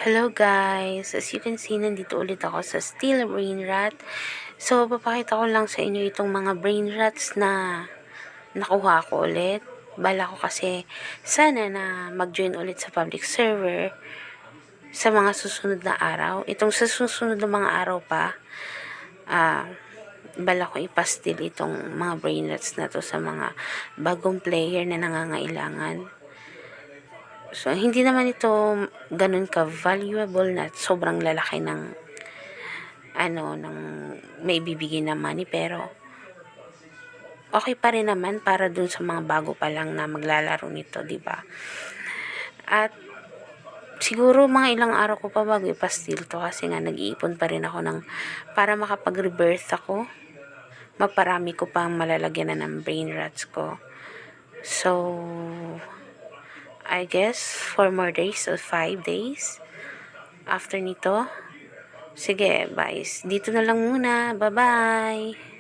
Hello guys! As you can see, nandito ulit ako sa Steel Brain Rat. So, papakita ko lang sa inyo itong mga brain rats na nakuha ko ulit. Bala ko kasi sana na mag-join ulit sa public server sa mga susunod na araw. Itong sa susunod na mga araw pa, bala ko ipastil itong mga brain rats na to sa mga bagong player na nangangailangan. So, hindi naman ito ganun ka-valuable na sobrang lalaki ng ng may bibigay na money, pero okay pa rin naman para dun sa mga bago pa lang na maglalaro nito, 'di ba? At siguro mga ilang araw ko pa bago ipastil to kasi nga nag-iipon pa rin ako ng para makapag-rebirth ako. Maparami ko pang malalagyan na ng brain rats ko. So, I guess 4 more days or 5 days after nito. Sige, guys. Dito na lang muna. Bye-bye!